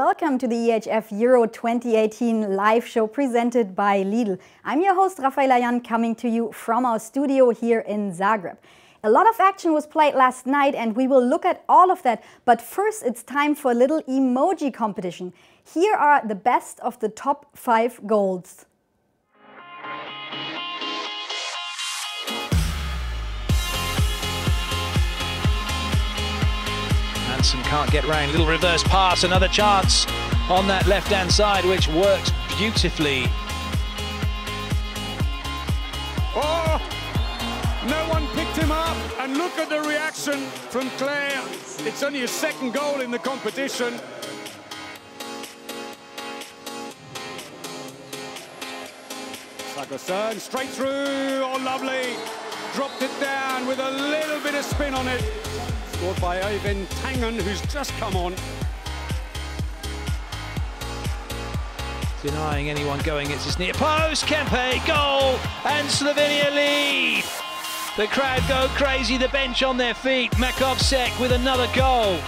Welcome to the EHF Euro 2018 live show presented by Lidl. I'm your host Rafaela Jan, coming to you from our studio here in Zagreb. A lot of action was played last night and we will look at all of that, but first it's time for a little emoji competition. Here are the best of the top 5 goals. Can't get round, little reverse pass, another chance on that left-hand side, which works beautifully. Oh, no one picked him up, and look at the reaction from Claire. It's only his second goal in the competition. Sagosan, straight through, oh lovely. Dropped it down with a little bit of spin on it. Scored by Ivan Tangen, who's just come on. Denying anyone going against his near post. Kempe, goal, and Slovenia lead. The crowd go crazy, the bench on their feet. Makovsek with another goal.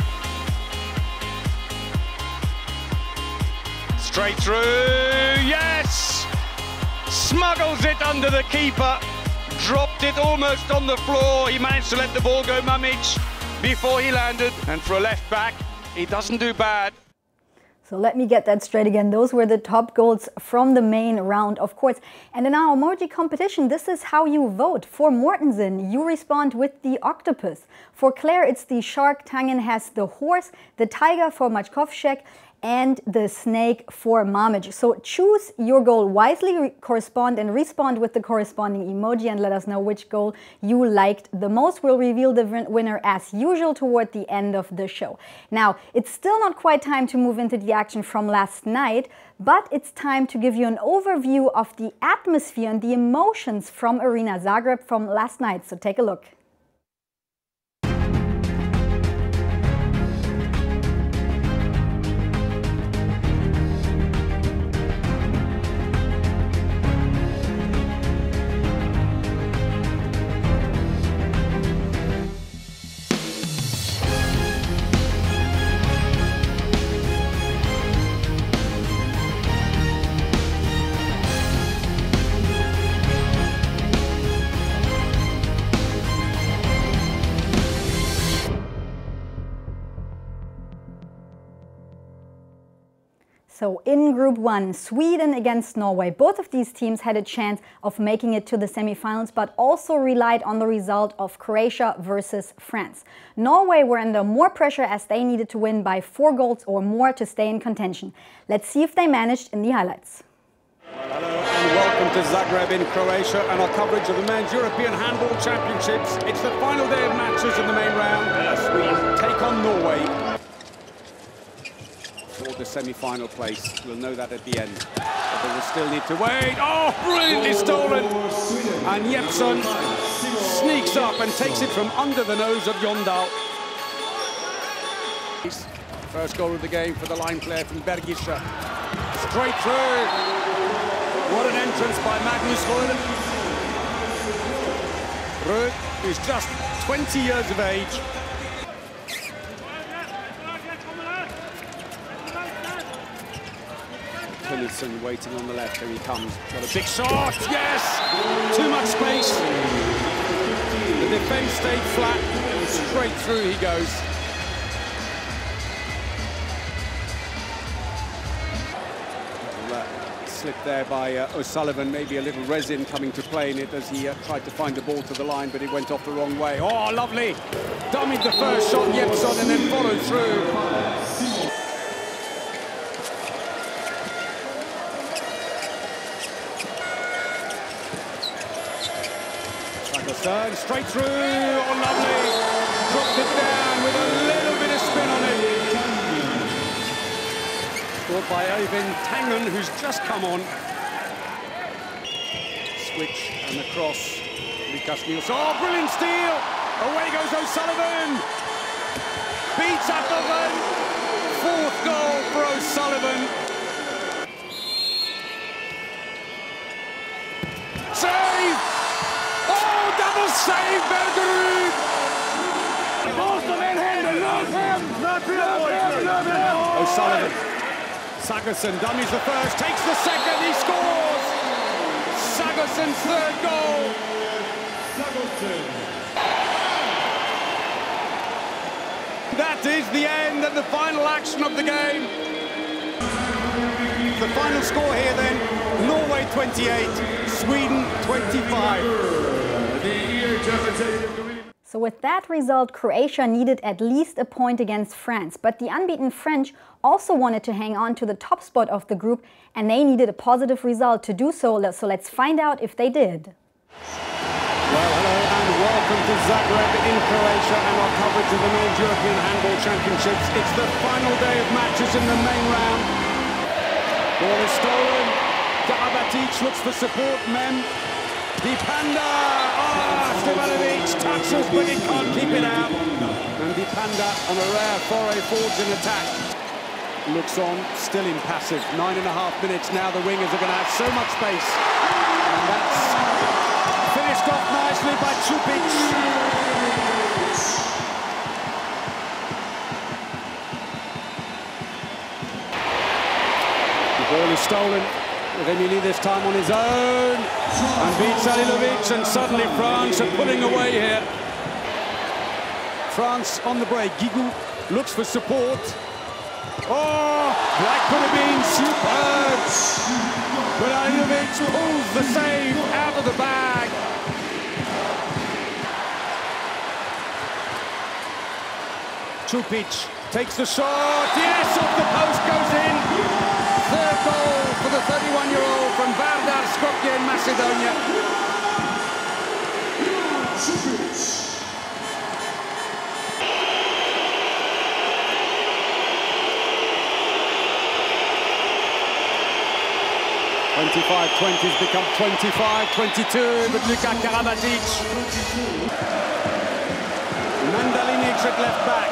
Straight through, yes! Smuggles it under the keeper. Dropped it almost on the floor. He managed to let the ball go Mamic before he landed, and for a left back, he doesn't do bad. So let me get that straight again. Those were the top goals from the main round, of course. And in our emoji competition, this is how you vote. For Mortensen, you respond with the octopus. For Claire, it's the shark. Tangen has the horse. The tiger for Mačkovšek, and the snake for Mamic. So choose your goal wisely, correspond and respond with the corresponding emoji, and let us know which goal you liked the most. We'll reveal the winner as usual toward the end of the show. Now, it's still not quite time to move into the action from last night, but it's time to give you an overview of the atmosphere and the emotions from Arena Zagreb from last night. So take a look. So in Group 1, Sweden against Norway. Both of these teams had a chance of making it to the semi-finals, but also relied on the result of Croatia versus France. Norway were under more pressure as they needed to win by 4 goals or more to stay in contention. Let's see if they managed in the highlights. Hello and welcome to Zagreb in Croatia and our coverage of the Men's European Handball Championships. It's the final day of matches in the main round. Sweden take on Norway for the semi-final place. We'll know that at the end. But they will still need to wait. Oh, brilliantly stolen! And Jeppsson sneaks up and takes it from under the nose of Jondal. First goal of the game for the line player from Bergischer. Straight through. What an entrance by Magnus Rød. Rød, who's just 20 years of age. Knudsen waiting on the left, here he comes. Got a big shot, yes! Too much space. The defence stayed flat, and straight through he goes. Slip there by O'Sullivan, maybe a little resin coming to play in it as he tried to find the ball to the line, but it went off the wrong way. Oh, lovely! Dummied the first shot, Jeppsson, and then followed through. Straight through, oh lovely, dropped it down with a little bit of spin on it. Scored by Ivan Tangen, who's just come on. Switch and the cross, Lukas Nielsen, oh brilliant steal, away goes O'Sullivan. Beats Appelgren, 4th goal for O'Sullivan. Save! Double save, Bergerud! O'Sullivan Sagerson dummies the first, takes the second, he scores! Sagerson's third goal! That is the end and the final action of the game. The final score here then, Norway 28, Sweden 25. So with that result, Croatia needed at least a point against France, but the unbeaten French also wanted to hang on to the top spot of the group, and they needed a positive result to do so. So let's find out if they did. Well, hello and welcome to Zagreb in Croatia and our coverage of the Men's European Handball Championships. It's the final day of matches in the main round. Ball is stolen. Karabatic looks for support. Mem. Dipanda. Stevanovic touches, but he can't keep it out. And Dipanda on a rare foray forwards in attack. Looks on, still impassive. 9.5 minutes now. The wingers are going to have so much space. And that's finished off nicely by Čupić. The ball is stolen. Remili this time on his own and beats Alilovic, and suddenly France are pulling away here. France on the break. Guigou looks for support. Oh, that could have been superb. But Alilovic pulls the save out of the bag. Čupić takes the shot. Yes, off the post goes in. Third goal for the 31-year-old from Vardar Skopje in Macedonia. (25-20) has become 25-22 with Luka Karabatic. Mandalinic at left back.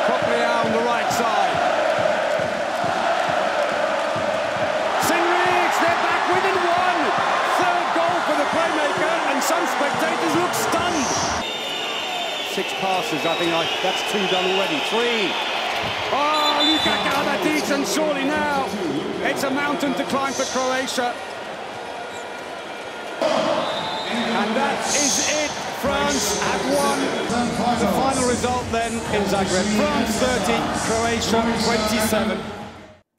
Koplia on the right side. They're back within one. Third goal for the playmaker, and some spectators look stunned. 6 passes, I think that's 2 done already. 3. Oh, Luka Karabatic, and surely now it's a mountain to climb for Croatia. And that is it. France have won. The final result then in Zagreb. France 30, Croatia 27.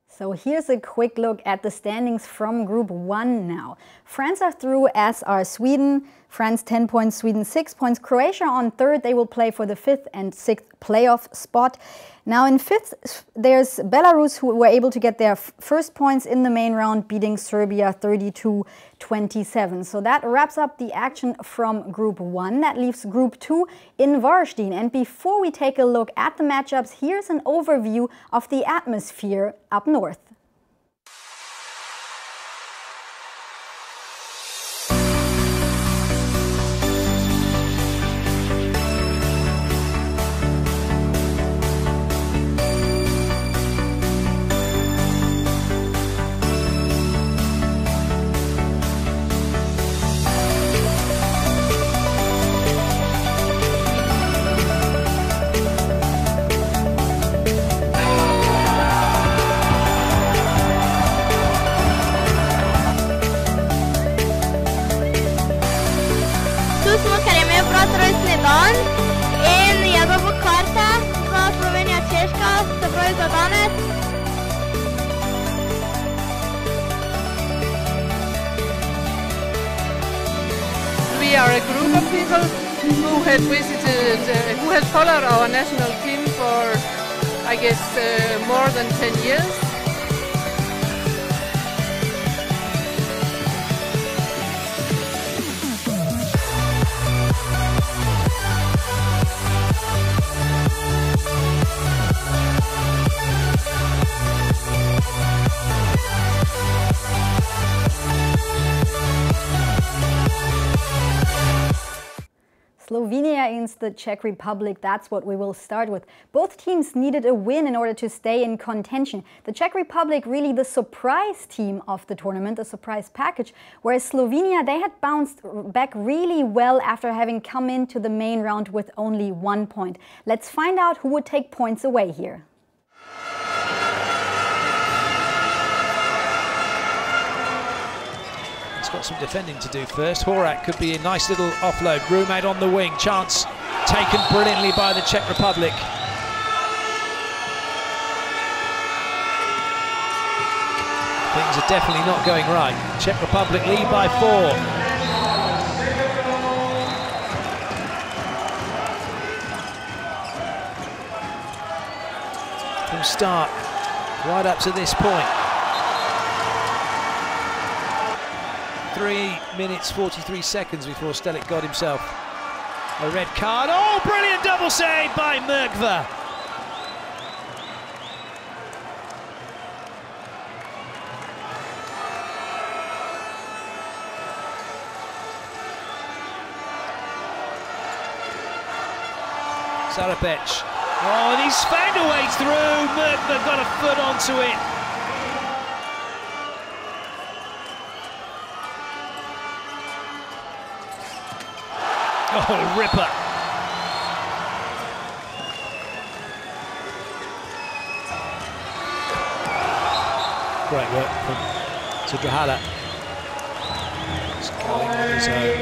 So here's a quick look at the standings from Group 1 now. France are through, as are Sweden. France 10 points, Sweden 6 points. Croatia on third. They will play for the 5th and 6th playoff spot. Now in 5th, there's Belarus, who were able to get their first points in the main round, beating Serbia 32-27. So that wraps up the action from Group 1. That leaves Group 2 in Varaždin. And before we take a look at the matchups, here's an overview of the atmosphere up north. We are a group of people who have visited, who have followed our national team for, I guess, more than 10 years. Slovenia against the Czech Republic, that's what we will start with. Both teams needed a win in order to stay in contention. The Czech Republic really the surprise team of the tournament, the surprise package, whereas Slovenia, they had bounced back really well after having come into the main round with only 1 point. Let's find out who would take points away here. got some defending to do first. Horak could be a nice little offload. Room out on the wing. Chance taken brilliantly by the Czech Republic. Things are definitely not going right. Czech Republic lead by 4. From start, right up to this point. 3 minutes 43 seconds before Stelik got himself a red card. Oh, brilliant double save by Merkva. Sarapec. Oh, and he's found a way through. Merkva got a foot onto it. Oh, ripper. Great work from Sudrahala. He's going on his own.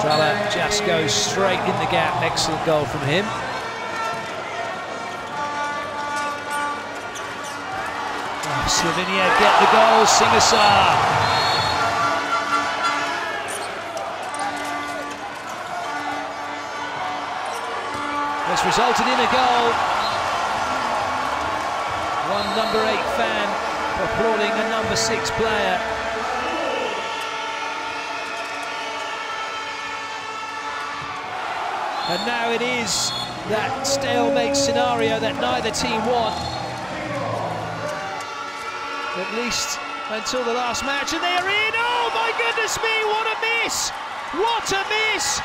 Drala just goes straight in the gap. Excellent goal from him. Oh, Slovenia get the goal. Singasar. This resulted in a goal. One number 8 fan applauding a number 6 player. And now it is that stalemate scenario that neither team want. At least until the last match, and they are in! Oh my goodness me, what a miss! What a miss!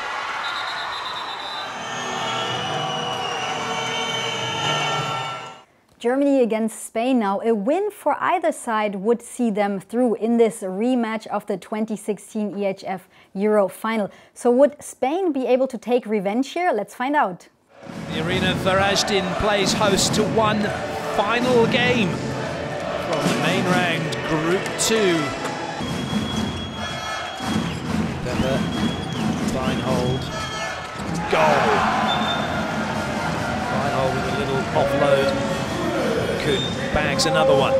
Germany against Spain now. A win for either side would see them through in this rematch of the 2016 EHF Euro final. So would Spain be able to take revenge here? Let's find out. The Arena Varaždin plays host to one final game from the main round, Group 2. Pepper, fine hold, goal. Fine hold with a little offload. Kuhn bags another one.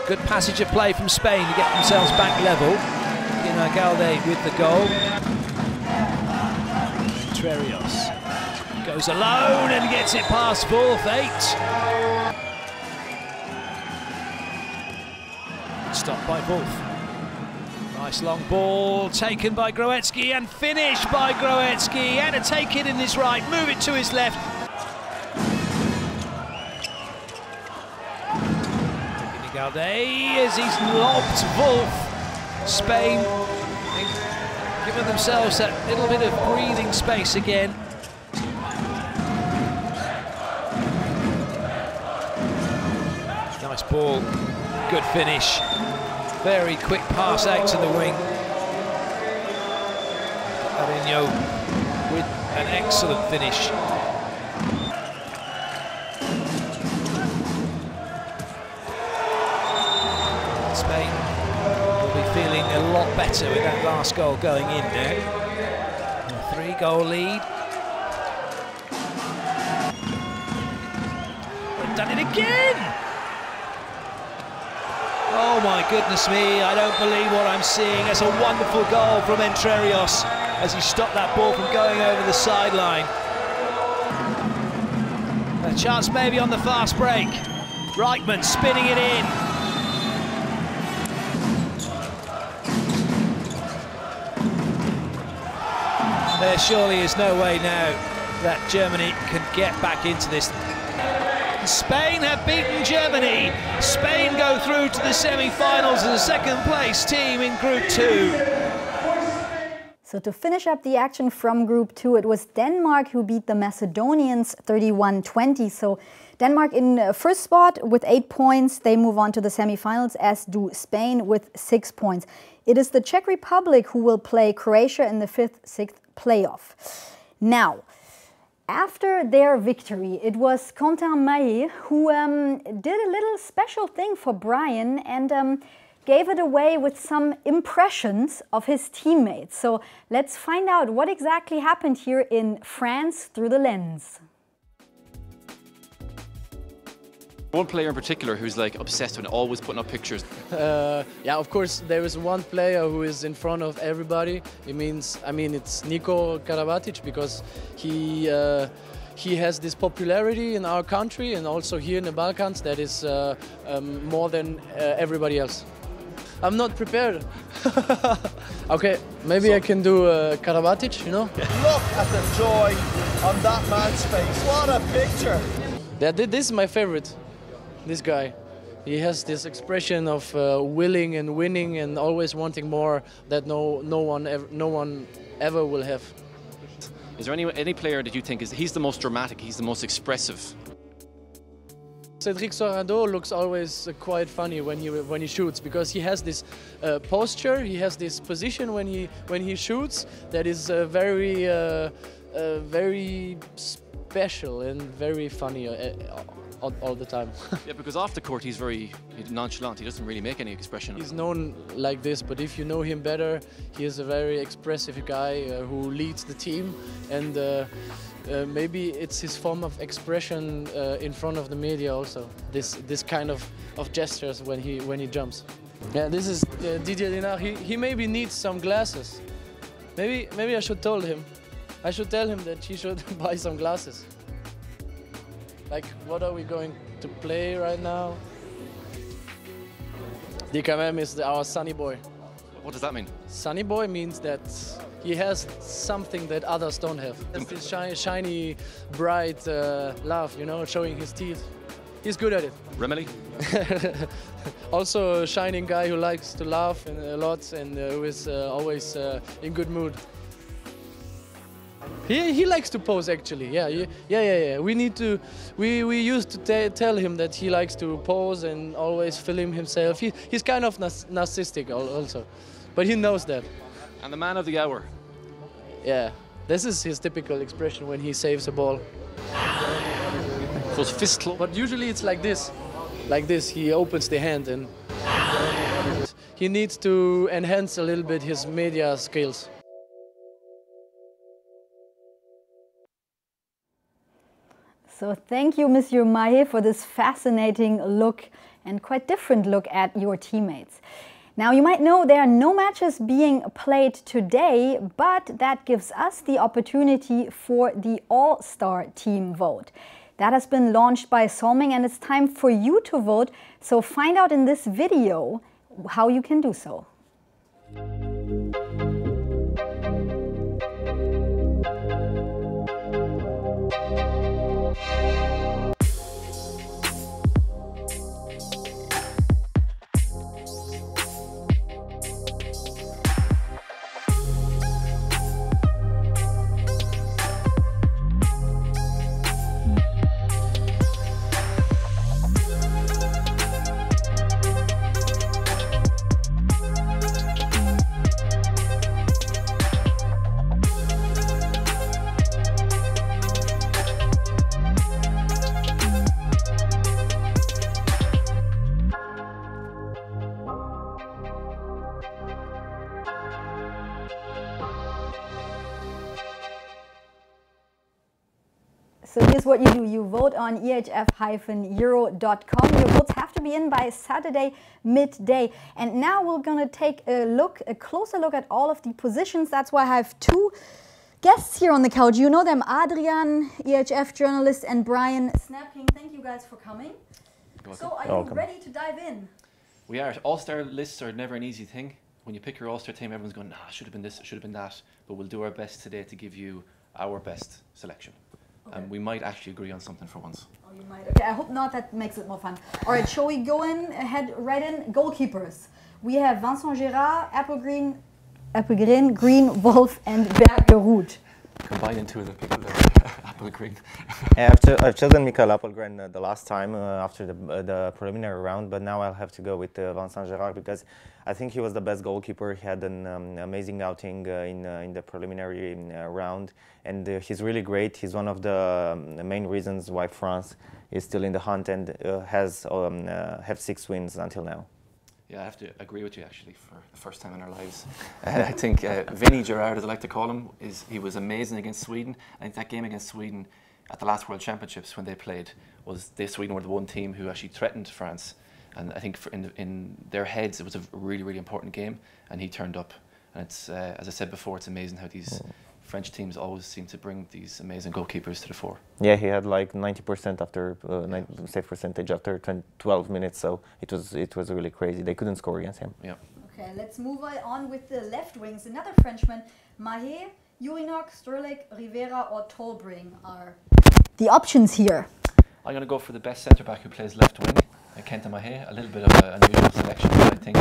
Good passage of play from Spain to get themselves back level. Galde with the goal. Trerios goes alone and gets it past fourth 8. Stopped by Wolf. Nice long ball taken by Groecki and finished by Groecki. And to take it in his right, move it to his left. Galde as he's lobbed Wolf. Spain giving themselves that little bit of breathing space again. Nice ball, good finish. Very quick pass out to the wing. Arinho with an excellent finish. Spain will be feeling a lot better with that last goal going in now. A 3-goal lead. They've done it again! Oh my goodness me, I don't believe what I'm seeing. That's a wonderful goal from Trerios as he stopped that ball from going over the sideline. A chance maybe on the fast break. Reichmann spinning it in. There surely is no way now that Germany can get back into this. Spain have beaten Germany. Spain go through to the semi-finals as a second-place team in Group 2. So to finish up the action from Group 2, it was Denmark who beat the Macedonians 31-20. So Denmark in first spot with 8 points. They move on to the semi-finals, as do Spain with 6 points. It is the Czech Republic who will play Croatia in the 5th, 6th playoff. Now, After their victory, it was Quentin Maillet who did a little special thing for Brian and gave it away with some impressions of his teammates. So let's find out what exactly happened here in France through the lens. One player in particular who's like obsessed with always putting up pictures. Yeah, of course, there is one player who is in front of everybody. I mean, it's Niko Karabatic, because he has this popularity in our country and also here in the Balkans that is more than everybody else. I'm not prepared. Okay, maybe I can do Karabatic, you know? Look at the joy on that man's face. What a picture. This is my favorite. This guy, he has this expression of willing and winning and always wanting more that no one ever will have. Is there any player that you think he's the most dramatic, he's the most expressive? Cédric Sorado looks always quite funny when he shoots, because he has this posture, he has this position when he shoots that is very special and very funny. All the time. Yeah, because off the court he's very nonchalant, he doesn't really make any expression. He's known like this, but if you know him better, he is a very expressive guy who leads the team, and maybe it's his form of expression in front of the media also, this kind of gestures when he jumps. Yeah, this is Didier Dinard. He maybe needs some glasses. Maybe I should tell him that he should buy some glasses. Like, what are we going to play right now? Dikamem is our sunny boy. What does that mean? Sunny boy means that he has something that others don't have. It's this shiny, bright laugh, you know, showing his teeth. He's good at it. Remedy? Also a shining guy who likes to laugh a lot and who is always in good mood. He likes to pose, actually. Yeah. We used to tell him that he likes to pose and always film himself. He's kind of narcissistic also, but he knows that. And the man of the hour. Yeah, this is his typical expression when he saves a ball. Those fist close. But usually it's like this. Like this, he opens the hand and he needs to enhance a little bit his media skills. So thank you, Monsieur Maillet, for this fascinating look and quite different look at your teammates. Now, you might know there are no matches being played today, but that gives us the opportunity for the All-Star Team vote. That has been launched by Solming, and it's time for you to vote. So find out in this video how you can do so. So here's what you do. You vote on EHF-EURO.com. Your votes have to be in by Saturday midday. And now we're going to take a closer look at all of the positions. That's why I have two guests here on the couch. You know them, Adrian, EHF journalist, and Brian Snapking. Thank you guys for coming. So are you ready to dive in? We are. All-star lists are never an easy thing. When you pick your all-star team, everyone's going, nah, should have been this, should have been that. But we'll do our best today to give you our best selection. Okay. We might actually agree on something for once. Oh, you might. Okay, I hope not. That makes it more fun. All right, shall we go in, head right in? Goalkeepers. We have Vincent Gérard, Appelgren, Green, Wolf, and Bergerud. Combining two of the people there, Appelgren. Yeah, I've chosen Michael Appelgren the last time after the preliminary round, but now I'll have to go with Vincent Gérard because I think he was the best goalkeeper. He had an amazing outing in the preliminary round, and he's really great. He's one of the main reasons why France is still in the hunt and have 6 wins until now. Yeah, I have to agree with you actually for the first time in our lives. I think Vinny Gerard, as I like to call him, he was amazing against Sweden. I think that game against Sweden at the last World Championships when they played, Sweden were the one team who actually threatened France. And I think in their heads it was a really, really important game, and he turned up. And it's, as I said before, it's amazing how these French teams always seem to bring these amazing goalkeepers to the fore. Yeah, he had like 90% after save percentage after 12 minutes, so it was really crazy. They couldn't score against him. Yeah. Okay, let's move on with the left wings. Another Frenchman, Mahé, Jurinok, Strelec, Rivera or Tolbring are the options here. I'm going to go for the best centre back who plays left wing, Kenta Mahé. A little bit of an unusual selection, but I think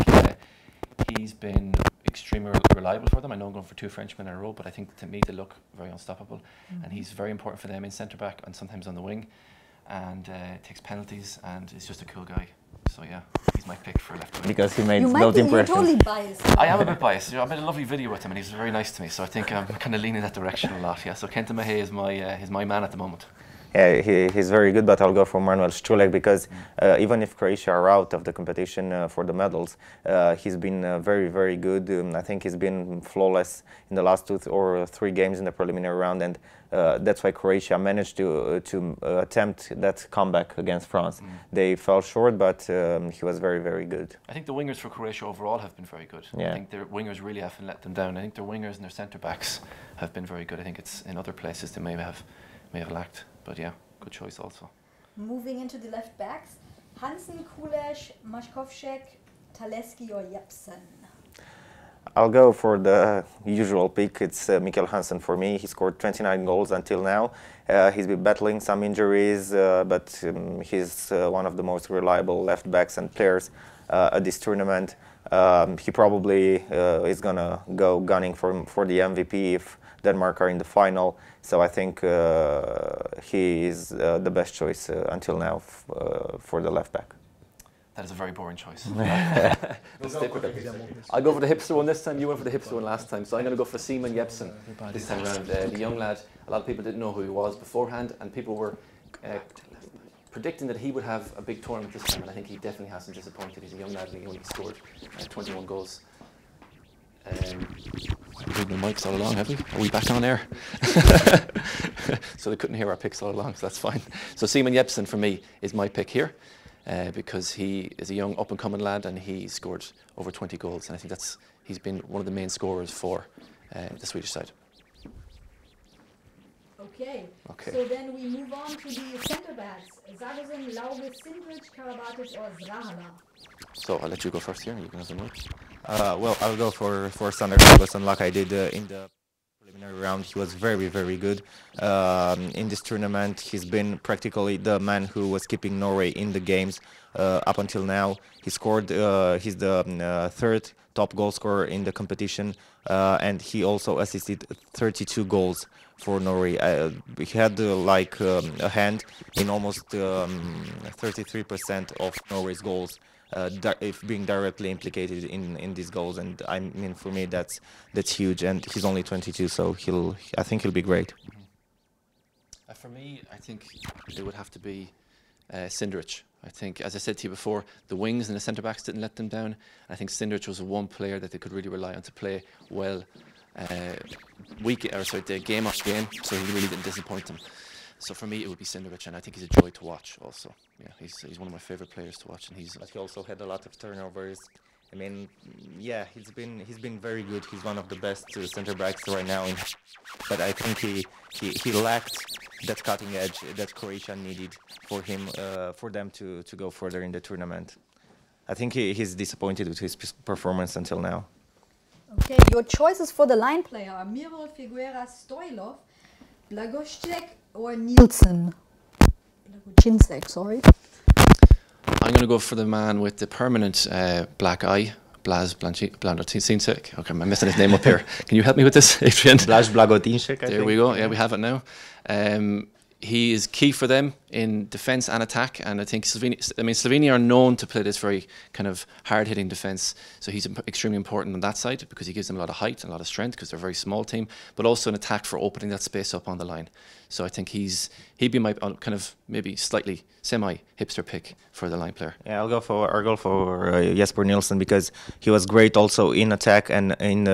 he's been extremely reliable for them. I know I'm going for 2 Frenchmen in a row, but I think to me they look very unstoppable. And he's very important for them in centre back and sometimes on the wing, and takes penalties, and is just a cool guy. So yeah, he's my pick for left wing. Because he made those impressions. You're totally biased. I am a bit biased. You know, I made a lovely video with him, and he's very nice to me. So I think I'm kind of leaning that direction a lot. Yeah. So Kenta Mahé is my man at the moment. Yeah, he's very good, but I'll go for Manuel Strelec because even if Croatia are out of the competition for the medals, he's been very, very good. I think he's been flawless in the last 2 or 3 games in the preliminary round, and that's why Croatia managed to attempt that comeback against France. They fell short, but he was very, very good. I think the wingers for Croatia overall have been very good. Yeah. I think their wingers really haven't let them down. I think their wingers and their centre backs have been very good. I think it's in other places they may have lacked. But yeah, good choice also. Moving into the left backs, Hansen, Kuleš, Maškovšek, Taleski or Jepsen? I'll go for the usual pick. It's Mikkel Hansen for me. He scored 29 goals until now. He's been battling some injuries, but he's one of the most reliable left backs and players at this tournament. He probably is going to go gunning for the MVP if Denmark are in the final. So I think he is the best choice until now for the left back. That is a very boring choice. I'll go for the hipster one this time. You went for the hipster one last time. So I'm going to go for Simon Jepsen this time around. The young lad, a lot of people didn't know who he was beforehand, and people were predicting that he would have a big tournament this time, and I think he definitely hasn't disappointed. He's a young lad and he only scored 21 goals. We've been the mics all along, have we? Are we back on air? So they couldn't hear our picks all along, so that's fine. So Simon Jepsen for me is my pick here because he is a young up-and-coming lad and he scored over 20 goals, and I think he's been one of the main scorers for the Swedish side. Okay. So then we move on to the centre backs. Zagosin, Lauge, Sindrich, Karabatic or Zrahala? So I'll let you go first here, you can have the mic. Well, I'll go for Sander Zagosin like I did in the preliminary round. He was very, very good in this tournament. He's been practically the man who was keeping Norway in the games up until now. He scored, he's the 3rd top goal scorer in the competition, and he also assisted 32 goals for Norway. He had like a hand in almost 33% of Norway's goals, being directly implicated in these goals, and I mean for me that's huge. And he's only 22, so I think he'll be great. For me, I think it would have to be Sindrich. I think, as I said to you before, the wings and the centre backs didn't let them down. I think Sindrich was the one player that they could really rely on to play well, the game on game. So he really didn't disappoint them. So for me, it would be Sindrich, and I think he's a joy to watch. Also, yeah, he's one of my favourite players to watch, and But he also had a lot of turnovers. I mean, yeah, he's been very good. He's one of the best centre backs right now. But I think he lacked that cutting edge that Croatia needed for them to go further in the tournament. I think he's disappointed with his performance until now. Okay, your choices for the line player are Miro, Figueira, Stoilov, Blagošček or Nielsen. Blagošček, sorry. I'm going to go for the man with the permanent black eye, Blagotinšek. Okay, I'm messing his name up here. Can you help me with this, Adrian? Blagotinšek, I think. There we go. Yeah, we have it now. He is key for them in defence and attack, and I think Slovenia are known to play this very kind of hard-hitting defence. So he's extremely important on that side because he gives them a lot of height and a lot of strength because they're a very small team, but also an attack for opening that space up on the line. So I think he'd be my kind of maybe slightly semi-hipster pick for the line player. Yeah, I'll go for Jesper Nilsson because he was great also in attack and in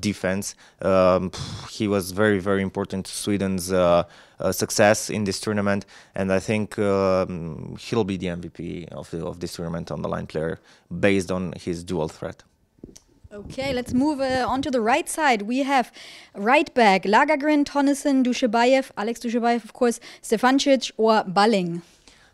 defense. He was very, very important to Sweden's success in this tournament, and I think he'll be the MVP of this tournament on the line player based on his dual threat. Okay, let's move on to the right side. We have right back Lagergren, Tonnesson, Dushebaev, Alex Dushebaev, of course, Stefancic or Balling.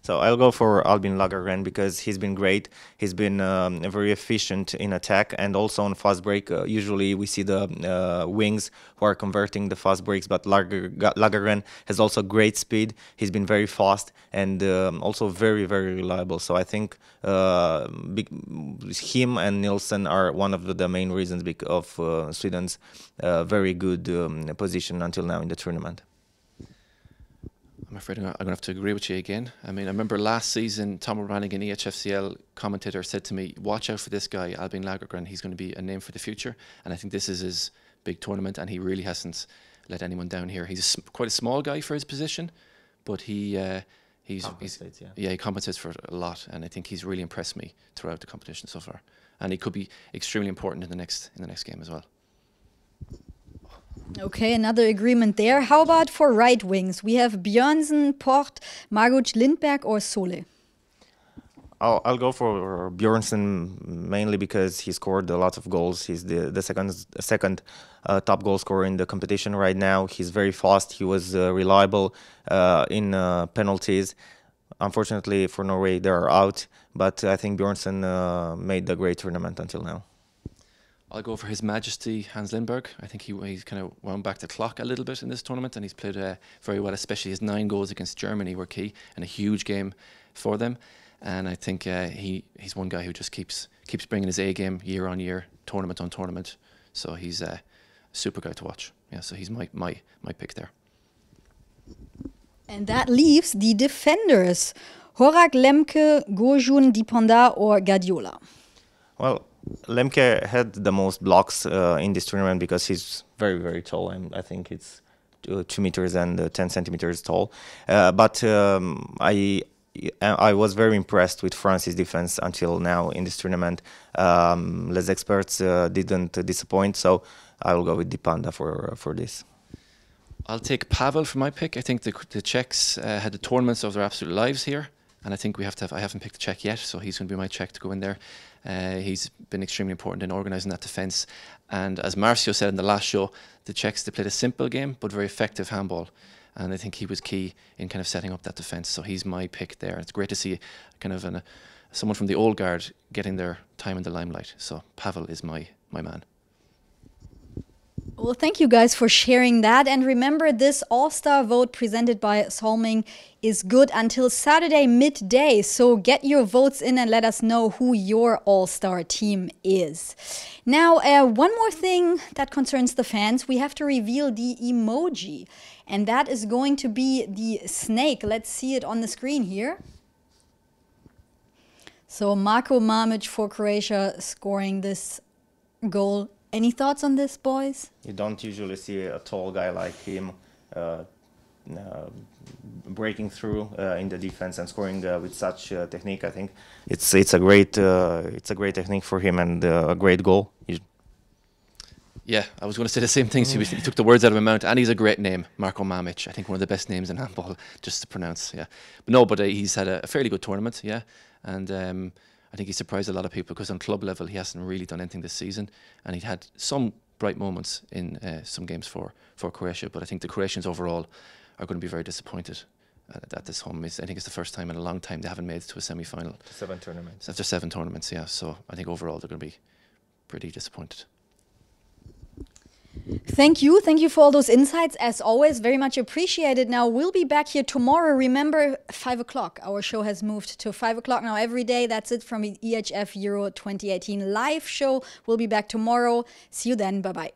So I'll go for Albin Lagergren because he's been great. He's been very efficient in attack and also on fast break. Usually we see the wings who are converting the fast breaks, but Lagergren has also great speed. He's been very fast and also very, very reliable. So I think him and Nilsson are one of the main reasons of Sweden's very good position until now in the tournament. I'm afraid I'm going to have to agree with you again. I mean, I remember last season, Tom O'Branigan, EHFCL commentator, said to me, watch out for this guy, Albin Lagergren. He's going to be a name for the future. And I think this is his big tournament, and he really hasn't let anyone down here. He's quite a small guy for his position, but he compensates for it a lot. And I think he's really impressed me throughout the competition so far. And he could be extremely important in the next game as well. Okay, another agreement there. How about for right wings? We have Björnsen, Port, Marguc, Lindberg or Sole? I'll go for Björnsen mainly because he scored a lot of goals. He's the second top goal scorer in the competition right now. He's very fast. He was reliable in penalties. Unfortunately for Norway, they're out. But I think Björnsen made a great tournament until now. I'll go for His Majesty Hans Lindberg. I think he's kind of wound back the clock a little bit in this tournament, and he's played very well, especially his 9 goals against Germany were key and a huge game for them. And I think he's one guy who just keeps bringing his A game year on year, tournament on tournament. So he's a super guy to watch. Yeah, so he's my pick there. And that leaves the defenders: Horak, Lemke, Gojun, Dipanda or Guardiola. Well, Lemke had the most blocks in this tournament because he's very, very tall. I think it's 2 meters and 10 centimeters tall. But I was very impressed with France's defense until now in this tournament. Les experts didn't disappoint, so I will go with Dipanda for this. I'll take Pavel for my pick. I think the Czechs had the tournaments of their absolute lives here. And I think I haven't picked the Czech yet, so he's going to be my Czech to go in there. He's been extremely important in organising that defence. And as Marcio said in the last show, the Czechs, they played a simple game, but very effective handball. And I think he was key in kind of setting up that defence. So he's my pick there. It's great to see kind of someone from the old guard getting their time in the limelight. So Pavel is my man. Well, thank you guys for sharing that. And remember, this All-Star vote presented by Solming is good until Saturday midday. So get your votes in and let us know who your All-Star team is. Now, one more thing that concerns the fans. We have to reveal the emoji. And that is going to be the snake. Let's see it on the screen here. So Marko Mamic for Croatia scoring this goal. Any thoughts on this, boys? You don't usually see a tall guy like him breaking through in the defense and scoring with such technique. I think it's a great technique for him and a great goal. Yeah, I was going to say the same thing. So he took the words out of my mouth, and he's a great name, Marko Mamic. I think one of the best names in handball, just to pronounce. Yeah, but he's had a fairly good tournament. Yeah, and I think he surprised a lot of people because on club level he hasn't really done anything this season, and he'd had some bright moments in some games for Croatia. But I think the Croatians overall are going to be very disappointed at this home. I think it's the first time in a long time they haven't made it to a semi-final. 7 tournaments. After 7 tournaments, yeah. So I think overall they're going to be pretty disappointed. Thank you for all those insights, as always, very much appreciated. Now, we'll be back here tomorrow. Remember, 5 o'clock. Our show has moved to 5 o'clock now every day. That's it from the EHF Euro 2018 live show. We'll be back tomorrow. See you then. Bye-bye.